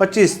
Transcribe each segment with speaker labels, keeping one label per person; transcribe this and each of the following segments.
Speaker 1: 25,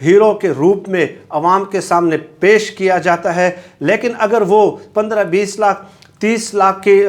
Speaker 1: hero کے روپ میں عوام کے سامنے پیش کیا جاتا ہے، لیکن اگر وہ 15-20 لاکھ 30 لاکھ کی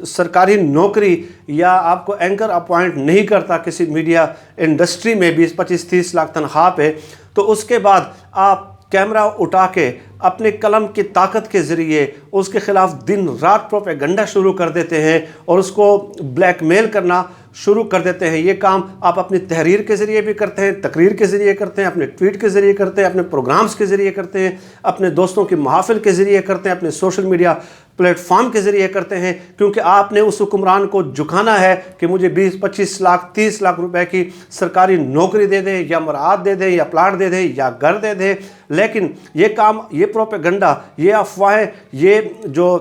Speaker 1: سرکاری نوکری یا آپ کو اینکر اپوائنٹ نہیں کرتا کسی میڈیا انڈسٹری میں 20-25-30 لاکھ تنخواہ پہ، تو اس کے بعد آپ کیمرہ اٹھا کے اپنے قلم کی طاقت کے ذریعے اس کے خلاف دن رات پروپیگنڈا شروع کر دیتے ہیں اور اس کو بلیک میل کرنا شروع کر دیتے ہیں۔ یہ کام آپ اپنی تحریر کے ذریعے بھی کرتے ہیں، تقریر کے ذریعے کرتے ہیں، اپنے ٹویٹ کے ذریعے کرتے ہیں، اپنے پروگرامز کے ذریعے کرتے ہیں، اپنے دوستوں کی محافل کے ذریعے کرتے ہیں، اپنے سوشل میڈیا پلیٹ فارم کے ذریعے کرتے ہیں، کیونکہ آپ نے اس حکمران کو جھکانا ہے کہ مجھے 20-25 لاکھ 30 لاکھ روپے کی سرکاری نوکری دے دیں یا مراعات دے دیں یا پلاٹ دے دیں یا گھر دے دیں۔ لیکن یہ کام، یہ پروپیگنڈا، یہ افواہیں، یہ جو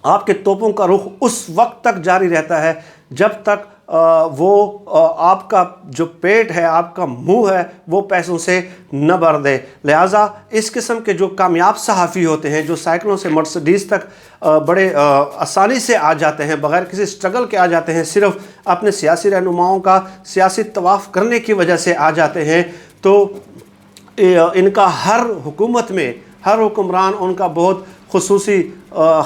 Speaker 1: آپ کے توپوں کا رخ اس وقت تک جاری رہتا ہے جب تک وہ آپ کا جو پیٹ ہے، آپ کا منہ ہے، وہ پیسوں سے نہ بھر دے۔ لہٰذا اس قسم کے جو کامیاب صحافی ہوتے ہیں، جو سائیکلوں سے مرسڈیز تک بڑے آسانی سے آ جاتے ہیں، بغیر کسی سٹرگل کے آ جاتے ہیں، صرف اپنے سیاسی رہنماؤں کا سیاسی طواف کرنے کی وجہ سے آ جاتے ہیں، تو ان کا ہر حکومت میں ہر حکمران ان کا بہت خصوصی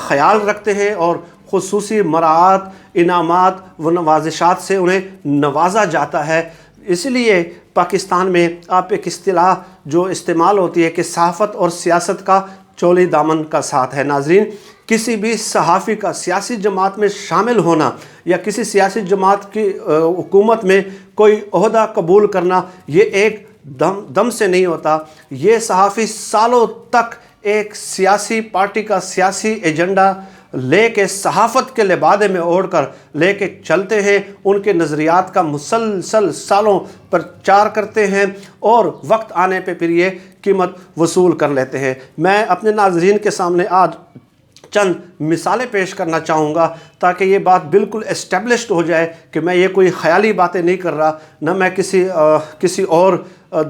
Speaker 1: خیال رکھتے ہیں اور خصوصی مراعات، انعامات و نوازشات سے انہیں نوازا جاتا ہے۔ اس لیے پاکستان میں آپ ایک اصطلاح جو استعمال ہوتی ہے کہ صحافت اور سیاست کا چولی دامن کا ساتھ ہے۔ ناظرین، کسی بھی صحافی کا سیاسی جماعت میں شامل ہونا یا کسی سیاسی جماعت کی حکومت میں کوئی عہدہ قبول کرنا، یہ ایک دم سے نہیں ہوتا۔ یہ صحافی سالوں تک ایک سیاسی پارٹی کا سیاسی ایجنڈا لے کے صحافت کے لبادے میں اوڑھ کر لے کے چلتے ہیں، ان کے نظریات کا مسلسل سالوں پرچار کرتے ہیں اور وقت آنے پہ پھر یہ قیمت وصول کر لیتے ہیں۔ میں اپنے ناظرین کے سامنے آج چند مثالیں پیش کرنا چاہوں گا تاکہ یہ بات بالکل اسٹیبلشڈ ہو جائے کہ میں یہ کوئی خیالی باتیں نہیں کر رہا، نہ میں کسی اور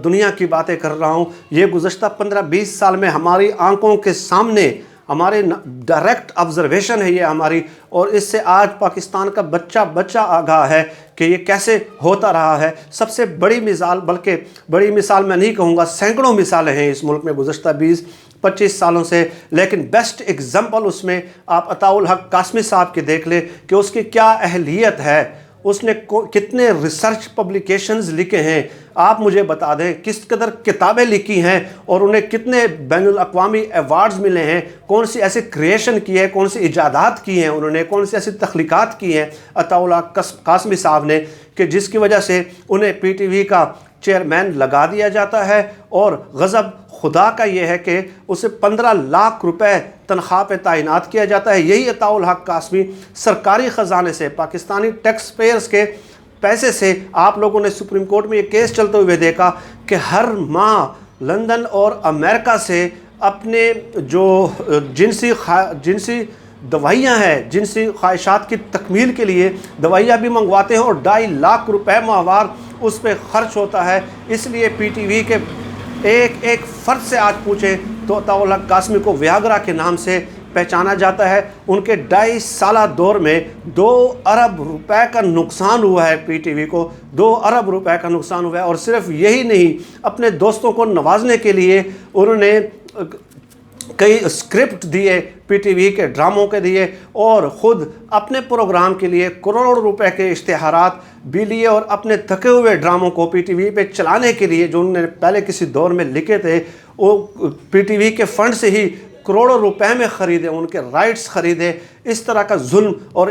Speaker 1: دنیا کی باتیں کر رہا ہوں۔ یہ گزشتہ 15-20 سال میں ہماری آنکھوں کے سامنے، ہمارے ڈائریکٹ آبزرویشن ہے یہ ہماری، اور اس سے آج پاکستان کا بچہ آگاہ ہے کہ یہ کیسے ہوتا رہا ہے۔ سب سے بڑی مثال، بلکہ بڑی مثال میں نہیں کہوں گا، سینکڑوں مثالیں ہیں اس ملک میں گزشتہ 20-25 سالوں سے، لیکن بیسٹ ایگزامپل اس میں آپ عطاء الحق قاسمی صاحب کے دیکھ لیں کہ اس کی کیا اہلیت ہے، اس نے کتنے ریسرچ پبلیکیشنز لکھے ہیں، آپ مجھے بتا دیں کس قدر کتابیں لکھی ہیں اور انہیں کتنے بین الاقوامی ایوارڈز ملے ہیں، کون سی ایسی کریشن کی ہے، کون سی ایجادات کی ہیں انہوں نے، کون سی ایسی تخلیقات کی ہیں عطاء الحق قاسمی صاحب نے، کہ جس کی وجہ سے انہیں پی ٹی وی کا چیئرمین لگا دیا جاتا ہے، اور غضب خدا کا یہ ہے کہ اسے 15 لاکھ روپے تنخواہ پہ تعینات کیا جاتا ہے۔ یہی عطاء الحق قاسمی سرکاری خزانے سے، پاکستانی ٹیکس پیئرز کے پیسے سے، آپ لوگوں نے سپریم کورٹ میں یہ کیس چلتے ہوئے دیکھا کہ ہر ماہ لندن اور امریکہ سے اپنے جو جنسی دوائیاں ہیں، جنسی خواہشات کی تکمیل کے لیے دوائیاں بھی منگواتے ہیں، اور 2.5 لاکھ روپے ماہوار اس پہ خرچ ہوتا ہے۔ اس لیے پی ٹی وی کے ایک فرد سے آج پوچھیں تو عطاء الحق قاسمی کو ویاگرا کے نام سے پہچانا جاتا ہے۔ ان کے 2.5 سالہ دور میں 2 ارب روپے کا نقصان ہوا ہے، پی ٹی وی کو 2 ارب روپے کا نقصان ہوا ہے۔ اور صرف یہی نہیں، اپنے دوستوں کو نوازنے کے لیے انہوں نے کئی اسکرپٹ دیے، پی ٹی وی کے ڈراموں کے دیے، اور خود اپنے پروگرام کے لیے کروڑوں روپے کے اشتہارات بھی لیے، اور اپنے تھکے ہوئے ڈراموں کو پی ٹی وی پہ چلانے کے لیے جو انہوں نے پہلے کسی دور میں لکھے تھے، وہ پی ٹی وی کے فنڈ سے ہی کروڑوں روپے میں خریدے، ان کے رائٹس خریدے۔ اس طرح کا ظلم اور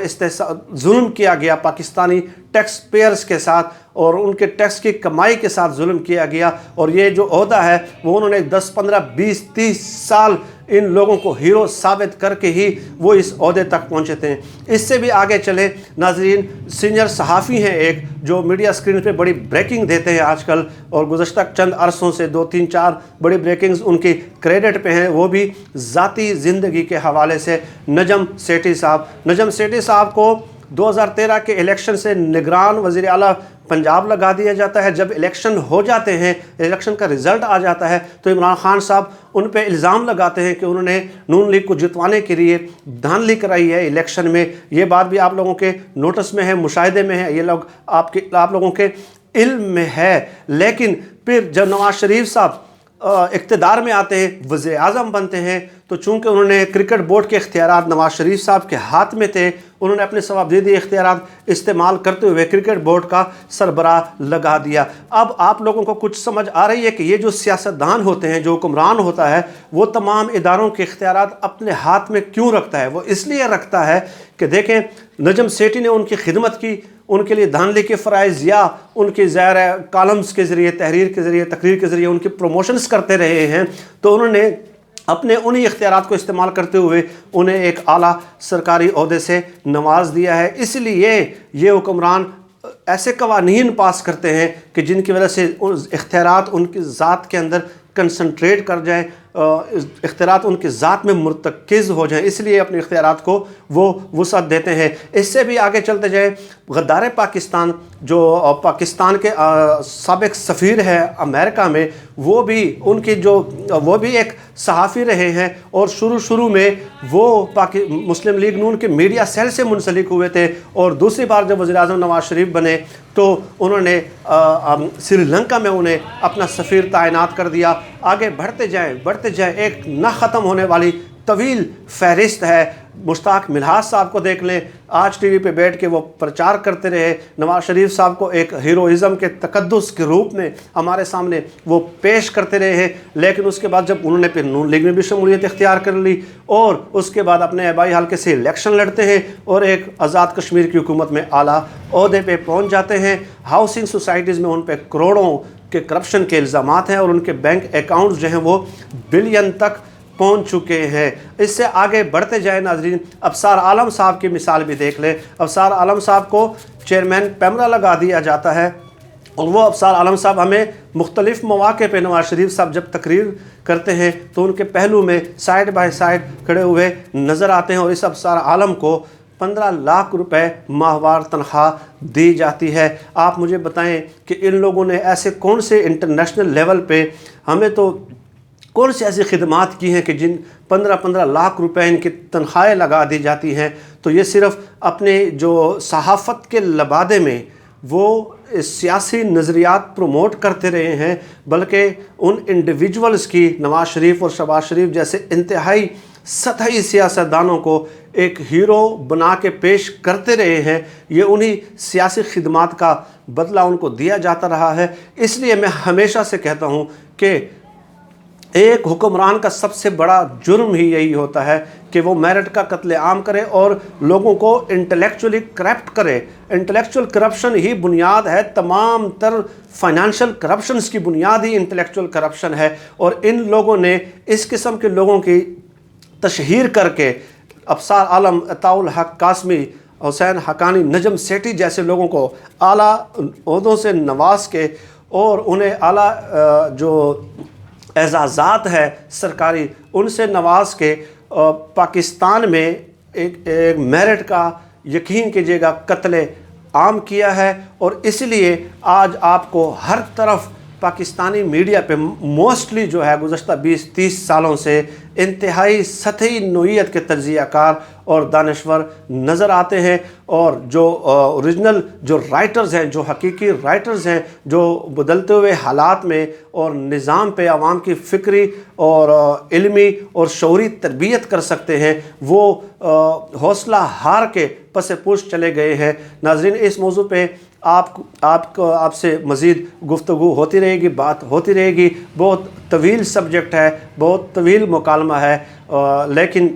Speaker 1: ظلم کیا گیا پاکستانی ٹیکس پیئرز کے ساتھ، اور ان کے ٹیکس کی کمائی کے ساتھ ظلم کیا گیا، اور یہ جو عہدہ ہے وہ انہوں نے 10 15 20 30 سال ان لوگوں کو ہیرو ثابت کر کے ہی وہ اس عہدے تک پہنچے تھے۔ اس سے بھی آگے چلیں ناظرین، سینئر صحافی ہیں ایک جو میڈیا اسکرین پہ بڑی بریکنگ دیتے ہیں آج کل، اور گزشتہ چند عرصوں سے 2-3-4 بڑی بریکنگز ان کی کریڈٹ پہ ہیں، وہ بھی ذاتی زندگی کے حوالے سے۔ نجم سیٹھی صاحب کو 2013 کے الیکشن سے نگران وزیر اعلیٰ پنجاب لگا دیا جاتا ہے۔ جب الیکشن ہو جاتے ہیں، الیکشن کا رزلٹ آ جاتا ہے، تو عمران خان صاحب ان پہ الزام لگاتے ہیں کہ انہوں نے نون لیگ کو جتوانے کے لیے دھاندلی کرائی ہے الیکشن میں۔ یہ بات بھی آپ لوگوں کے نوٹس میں ہے، مشاہدے میں ہے، یہ آپ لوگوں کے علم میں ہے۔ لیکن پھر جب نواز شریف صاحب اقتدار میں آتے ہیں، وزیر اعظم بنتے ہیں، تو چونکہ انہوں نے کرکٹ بورڈ کے اختیارات نواز شریف صاحب کے ہاتھ میں تھے، انہوں نے اپنے صوابدیدی اختیارات استعمال کرتے ہوئے کرکٹ بورڈ کا سربراہ لگا دیا۔ اب آپ لوگوں کو کچھ سمجھ آ رہی ہے کہ یہ جو سیاستدان ہوتے ہیں، جو حکمران ہوتا ہے، وہ تمام اداروں کے اختیارات اپنے ہاتھ میں کیوں رکھتا ہے؟ وہ اس لیے رکھتا ہے کہ دیکھیں، نجم سیٹھی نے ان کی خدمت کی، ان کے لیے دھاندلی کے فرائض یا ان کی ظاہر کالمز کے ذریعے، تحریر کے ذریعے، تقریر کے ذریعے ان کی پروموشنز کرتے رہے ہیں، تو انہوں نے اپنے انہی اختیارات کو استعمال کرتے ہوئے انہیں ایک اعلیٰ سرکاری عہدے سے نواز دیا ہے۔ اس لیے یہ حکمران ایسے قوانین پاس کرتے ہیں کہ جن کی وجہ سے اختیارات ان کی ذات کے اندر کنسنٹریٹ کر جائیں، اختیارات ان کی ذات میں مرتکز ہو جائیں، اس لیے اپنے اختیارات کو وہ وسعت دیتے ہیں۔ اس سے بھی آگے چلتے جائیں، غدار پاکستان جو پاکستان کے سابق سفیر ہے امریکہ میں، وہ بھی ایک صحافی رہے ہیں، اور شروع میں وہ مسلم لیگ نون کے میڈیا سیل سے منسلک ہوئے تھے، اور دوسری بار جب وزیر اعظم نواز شریف بنے تو انہوں نے سری لنکا میں انہیں اپنا سفیر تعینات کر دیا۔ آگے بڑھتے جائیں، ایک نہ ختم ہونے والی طویل فہرست ہے۔ مشتاق ملحاظ صاحب کو دیکھ لیں، آج ٹی وی پہ بیٹھ کے وہ پرچار کرتے رہے، نواز شریف صاحب کو ایک ہیروئزم کے تقدس کے روپ میں ہمارے سامنے وہ پیش کرتے رہے ہیں، لیکن اس کے بعد جب انہوں نے پھر نون لیگ میں بھی شمولیت اختیار کر لی، اور اس کے بعد اپنے آبائی حلقے سے الیکشن لڑتے ہیں اور ایک آزاد کشمیر کی حکومت میں اعلیٰ عہدے پہ پہنچ جاتے ہیں۔ ہاؤسنگ سوسائٹیز میں ان پہ کروڑوں کے کرپشن کے الزامات ہیں، اور ان کے بینک اکاؤنٹس جو ہیں وہ بلین تک پہنچ چکے ہیں۔ اس سے آگے بڑھتے جائیں ناظرین، ابصار عالم صاحب کی مثال بھی دیکھ لیں۔ ابصار عالم صاحب کو چیئرمین پیمرا لگا دیا جاتا ہے، اور وہ ابصار عالم صاحب ہمیں مختلف مواقع پہ نواز شریف صاحب جب تقریر کرتے ہیں تو ان کے پہلو میں سائیڈ بائی سائیڈ کھڑے ہوئے نظر آتے ہیں، اور اس ابصار عالم کو 15 لاکھ روپے ماہوار تنخواہ دی جاتی ہے۔ آپ مجھے بتائیں کہ ان لوگوں نے ایسے کون سے انٹرنیشنل لیول پہ ہمیں تو کون سی ایسی خدمات کی ہیں کہ جن 15 لاکھ روپے ان کی تنخواہیں لگا دی جاتی ہیں؟ تو یہ صرف اپنے جو صحافت کے لبادے میں وہ سیاسی نظریات پروموٹ کرتے رہے ہیں، بلکہ ان انڈیویجولز کی، نواز شریف اور شہباز شریف جیسے انتہائی سطحی سیاستدانوں کو ایک ہیرو بنا کے پیش کرتے رہے ہیں۔ یہ انہی سیاسی خدمات کا بدلہ ان کو دیا جاتا رہا ہے۔ اس لیے میں ہمیشہ سے کہتا ہوں کہ ایک حکمران کا سب سے بڑا جرم ہی یہی ہوتا ہے کہ وہ میرٹ کا قتل عام کرے اور لوگوں کو انٹلیکچولی کرپٹ کرے۔ انٹلیکچول کرپشن ہی بنیاد ہے، تمام تر فائنانشل کرپشنز کی بنیاد ہی انٹلیکچول کرپشن ہے، اور ان لوگوں نے اس قسم کے لوگوں کی تشہیر کر کے ابصار عالم، عطاء الحق قاسمی، حسین حقانی، نجم سیٹھی جیسے لوگوں کو اعلیٰ عہدوں سے نواز کے اور انہیں اعلیٰ جو اعزازات ہے سرکاری ان سے نواز کے پاکستان میں ایک میرٹ کا یقین کیجیے گا قتل عام کیا ہے۔ اور اس لیے آج آپ کو ہر طرف پاکستانی میڈیا پہ موسٹلی جو ہے گزشتہ 20-30 سالوں سے انتہائی سطحی نوعیت کے تجزیہ کار اور دانشور نظر آتے ہیں، اور جو اوریجنل جو رائٹرز ہیں، جو حقیقی رائٹرز ہیں، جو بدلتے ہوئے حالات میں اور نظام پہ عوام کی فکری اور علمی اور شعوری تربیت کر سکتے ہیں، وہ حوصلہ ہار کے پس پوش چلے گئے ہیں۔ ناظرین، اس موضوع پہ آپ سے مزید گفتگو ہوتی رہے گی، بات ہوتی رہے گی۔ بہت طویل سبجیکٹ ہے، بہت طویل مکالمہ ہے، لیکن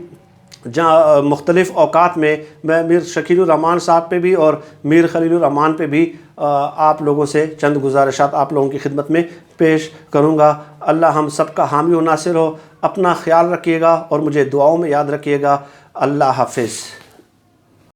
Speaker 1: جہاں مختلف اوقات میں میر شکیل الرحمان صاحب پہ بھی اور میر خلیل الرحمان پہ بھی آپ لوگوں سے چند گزارشات آپ لوگوں کی خدمت میں پیش کروں گا۔ اللہ ہم سب کا حامی و ناصر ہو۔ اپنا خیال رکھیے گا اور مجھے دعاؤں میں یاد رکھیے گا۔ اللہ حافظ۔